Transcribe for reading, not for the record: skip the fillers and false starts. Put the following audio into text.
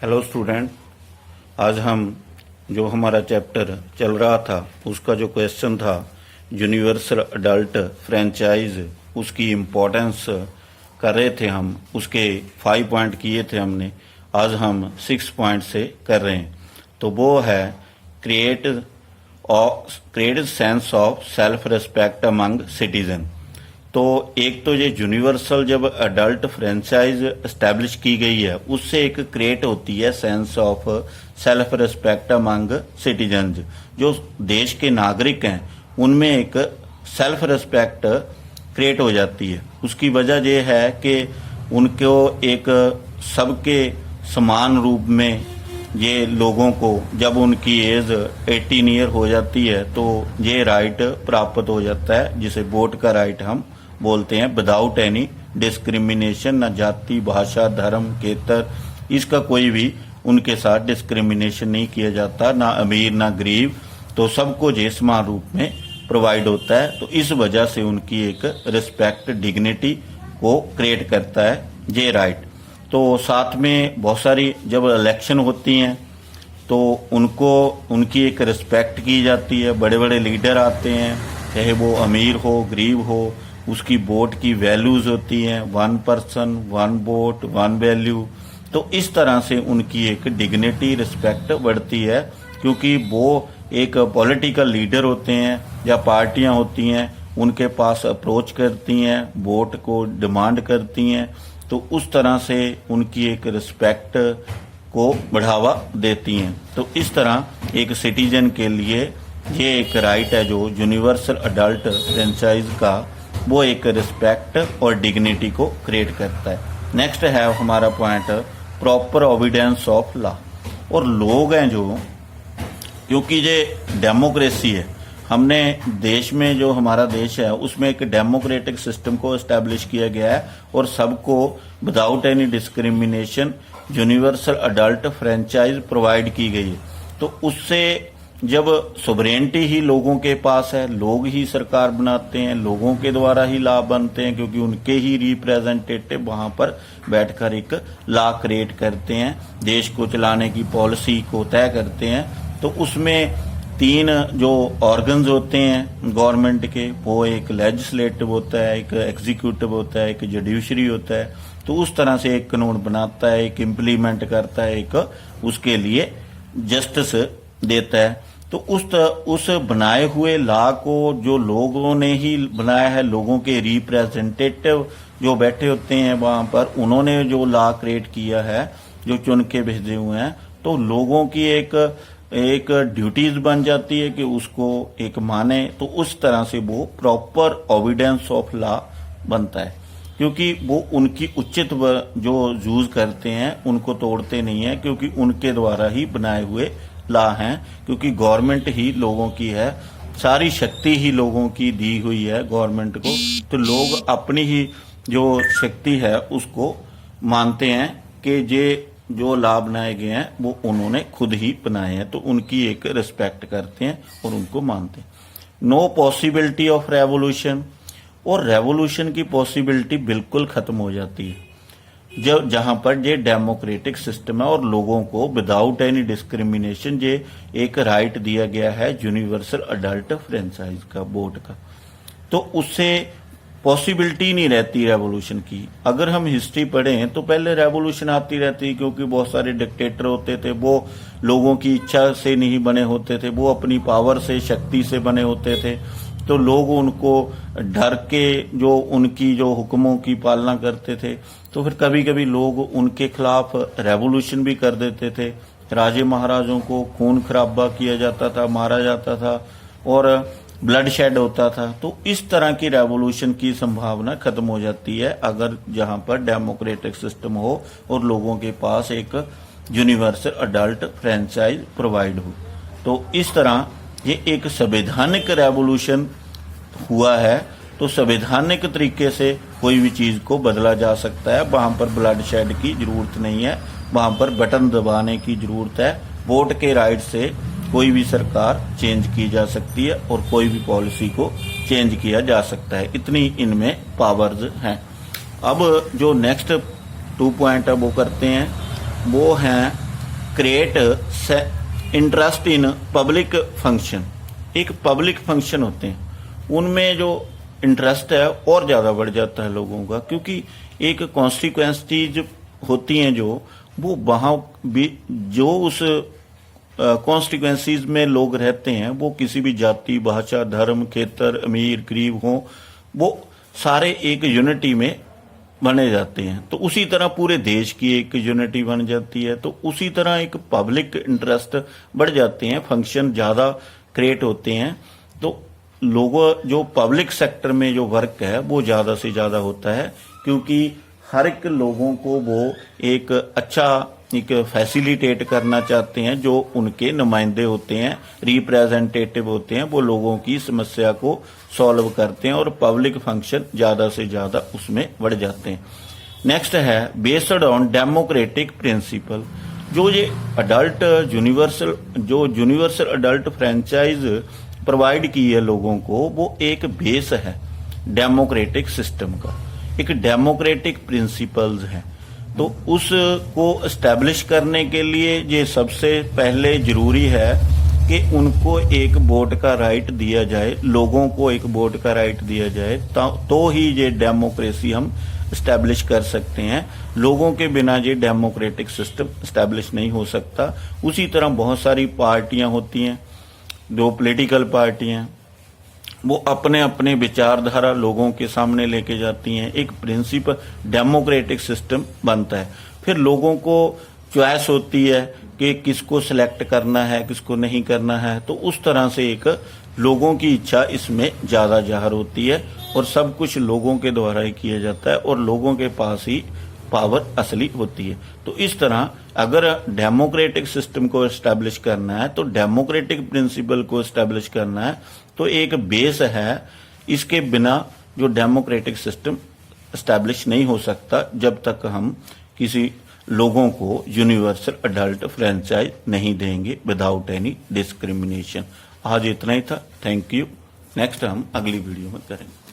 Hello student, आज हम जो हमारा चैप्टर चल रहा था उसका जो क्वेश्चन था यूनिवर्सल अडल्ट फ्रेंचाइज, उसकी इम्पोर्टेंस कर रहे थे। हम उसके 5 पॉइंट किए थे हमने, आज हम 6 पॉइंट से कर रहे हैं। तो वो है create sense of self respect among citizen. तो एक तो ये यूनिवर्सल जब अडल्ट फ्रेंचाइज एस्टेब्लिश की गई है उससे एक क्रिएट होती है sense of self respect among citizens. जो देश के नागरिक हैं उनमें एक सेल्फ रिस्पेक्ट क्रिएट हो जाती है। उसकी वजह यह है कि उनको एक सबके समान रूप में ये लोगों को जब उनकी एज 18 ईयर हो जाती है तो ये राइट प्राप्त हो जाता है, जिसे वोट का राइट हम बोलते हैं, विदाउट एनी डिस्क्रिमिनेशन। न जाति, भाषा, धर्म, खेतर, इसका कोई भी उनके साथ डिस्क्रिमिनेशन नहीं किया जाता, ना अमीर ना गरीब, तो सबको ये समान रूप में प्रोवाइड होता है। तो इस वजह से उनकी एक रिस्पेक्ट, डिग्निटी को क्रिएट करता है ये राइट। तो साथ में बहुत सारी जब इलेक्शन होती हैं तो उनको उनकी एक रिस्पेक्ट की जाती है। बड़े बड़े लीडर आते हैं, चाहे वो अमीर हो गरीब हो, उसकी वोट की वैल्यूज होती हैं, 1 पर्सन 1 वोट 1 वैल्यू। तो इस तरह से उनकी एक डिग्निटी, रिस्पेक्ट बढ़ती है, क्योंकि वो एक पॉलिटिकल लीडर होते हैं या पार्टियां होती हैं, उनके पास अप्रोच करती हैं, वोट को डिमांड करती हैं, तो उस तरह से उनकी एक रिस्पेक्ट को बढ़ावा देती हैं। तो इस तरह एक सिटीजन के लिए ये एक राइट है जो यूनिवर्सल अडल्ट फ्रेंचाइज का, वो एक रिस्पेक्ट और डिग्निटी को क्रिएट करता है। नेक्स्ट है हमारा point proper obedience of law. और लोग हैं जो, क्योंकि ये डेमोक्रेसी है, हमने देश में जो हमारा देश है उसमें एक डेमोक्रेटिक सिस्टम को एस्टैब्लिश किया गया है और सबको without any discrimination universal adult franchise provide की गई है। तो उससे जब सोवरेनिटी ही लोगों के पास है, लोग ही सरकार बनाते हैं, लोगों के द्वारा ही लॉ बनते हैं, क्योंकि उनके ही रिप्रेजेंटेटिव वहां पर बैठकर एक लॉ क्रिएट करते हैं, देश को चलाने की पॉलिसी को तय करते हैं। तो उसमें 3 जो ऑर्गन्स होते हैं गवर्नमेंट के, वो एक लेजिस्लेटिव होता है, एक एग्जीक्यूटिव होता है, एक जुडिशरी होता है। तो उस तरह से एक कानून बनाता है, एक इम्प्लीमेंट करता है, एक उसके लिए जस्टिस देता है। तो उस बनाए हुए लॉ को जो लोगों ने ही बनाया है, लोगों के रिप्रेजेंटेटिव जो बैठे होते हैं वहां पर, उन्होंने जो लॉ क्रिएट किया है, जो चुन के भेजे हुए हैं, तो लोगों की एक ड्यूटीज बन जाती है कि उसको एक माने। तो उस तरह से वो प्रॉपर ओबीडियंस ऑफ लॉ बनता है, क्योंकि वो उनकी उचित जो यूज करते हैं उनको तोड़ते नहीं है, क्योंकि उनके द्वारा ही बनाए हुए लॉ हैं। क्योंकि गवर्नमेंट ही लोगों की है, सारी शक्ति ही लोगों की दी हुई है गवर्नमेंट को, तो लोग अपनी ही जो शक्ति है उसको मानते हैं कि ये जो लॉ बनाए गए हैं वो उन्होंने खुद ही बनाए हैं, तो उनकी एक रिस्पेक्ट करते हैं और उनको मानते हैं। नो पॉसिबिलिटी ऑफ रेवोल्यूशन, और रेवोल्यूशन की पॉसिबिलिटी बिल्कुल खत्म हो जाती है जब जहां पर ये डेमोक्रेटिक सिस्टम है और लोगों को विदाउट एनी डिस्क्रिमिनेशन ये एक राइट दिया गया है यूनिवर्सल अडल्ट फ्रेंचाइज का, वोट का। तो उससे पॉसिबिलिटी नहीं रहती रेवोल्यूशन की। अगर हम हिस्ट्री पढ़ें तो पहले रेवोल्यूशन आती रहती, क्योंकि बहुत सारे डिक्टेटर होते थे, वो लोगों की इच्छा से नहीं बने होते थे, वो अपनी पावर से, शक्ति से बने होते थे। तो लोग उनको डर के जो उनकी जो हुक्मों की पालना करते थे, तो फिर कभी कभी लोग उनके खिलाफ रेवोल्यूशन भी कर देते थे। राजे महाराजों को खून खराबा किया जाता था, मारा जाता था और ब्लड शेड होता था। तो इस तरह की रेवोल्यूशन की संभावना खत्म हो जाती है अगर जहां पर डेमोक्रेटिक सिस्टम हो और लोगों के पास एक यूनिवर्सल अडल्ट फ्रेंचाइज प्रोवाइड हो। तो इस तरह ये एक संवैधानिक रेवोल्यूशन हुआ है। तो संवैधानिक तरीके से कोई भी चीज को बदला जा सकता है, वहां पर ब्लड शेड की जरूरत नहीं है, वहां पर बटन दबाने की जरूरत है। वोट के राइट से कोई भी सरकार चेंज की जा सकती है और कोई भी पॉलिसी को चेंज किया जा सकता है, इतनी इनमें पावर्स हैं। अब जो नेक्स्ट 2 पॉइंट है वो करते हैं, वो हैं create interest in public function. एक पब्लिक फंक्शन होते हैं उनमें जो इंटरेस्ट है और ज़्यादा बढ़ जाता है लोगों का, क्योंकि एक कॉन्सिक्वेंसीज होती हैं जो वो वहाँ भी जो उस कॉन्स्टिट्यूएंसीज में लोग रहते हैं वो किसी भी जाति, भाषा, धर्म, क्षेत्र, अमीर गरीब हो, वो सारे एक यूनिटी में बने जाते हैं। तो उसी तरह पूरे देश की एक यूनिटी बन जाती है। तो उसी तरह एक पब्लिक इंटरेस्ट बढ़ जाते हैं, फंक्शन ज़्यादा क्रिएट होते हैं। तो लोगों जो पब्लिक सेक्टर में जो वर्क है वो ज़्यादा से ज़्यादा होता है, क्योंकि हर एक लोगों को वो एक अच्छा एक फैसिलिटेट करना चाहते हैं। जो उनके नुमाइंदे होते हैं, रिप्रेजेंटेटिव होते हैं, वो लोगों की समस्या को सॉल्व करते हैं और पब्लिक फंक्शन ज़्यादा से ज़्यादा उसमें बढ़ जाते हैं। नेक्स्ट है बेस्ड ऑन डेमोक्रेटिक प्रिंसिपल। जो ये adult universal adult franchise provide की है लोगों को, वो एक बेस है डेमोक्रेटिक सिस्टम का, एक डेमोक्रेटिक प्रिंसिपल्स है। तो उसको एस्टेब्लिश करने के लिए ये सबसे पहले जरूरी है कि उनको एक वोट का राइट दिया जाए, लोगों को एक वोट का राइट दिया जाए, तो ही ये डेमोक्रेसी हम एस्टेब्लिश कर सकते हैं। लोगों के बिना ये डेमोक्रेटिक सिस्टम एस्टेब्लिश नहीं हो सकता। उसी तरह बहुत सारी पार्टियां होती हैं, जो पॉलिटिकल पार्टियां, वो अपने अपने विचारधारा लोगों के सामने लेके जाती हैं। एक प्रिंसिपल डेमोक्रेटिक सिस्टम बनता है। फिर लोगों को चॉइस होती है कि किसको सिलेक्ट करना है, किसको नहीं करना है। तो उस तरह से एक लोगों की इच्छा इसमें ज़्यादा ज़ाहिर होती है और सब कुछ लोगों के द्वारा ही किया जाता है और लोगों के पास ही पावर असली होती है। तो इस तरह अगर डेमोक्रेटिक सिस्टम को एस्टैब्लिश करना है, तो डेमोक्रेटिक प्रिंसिपल को एस्टैब्लिश करना है, तो एक बेस है। इसके बिना जो डेमोक्रेटिक सिस्टम एस्टैब्लिश नहीं हो सकता जब तक हम किसी लोगों को यूनिवर्सल अडल्ट फ्रेंचाइज नहीं देंगे विदाउट एनी डिस्क्रिमिनेशन। आज इतना ही था। Thank you. नेक्स्ट हम अगली वीडियो में करेंगे।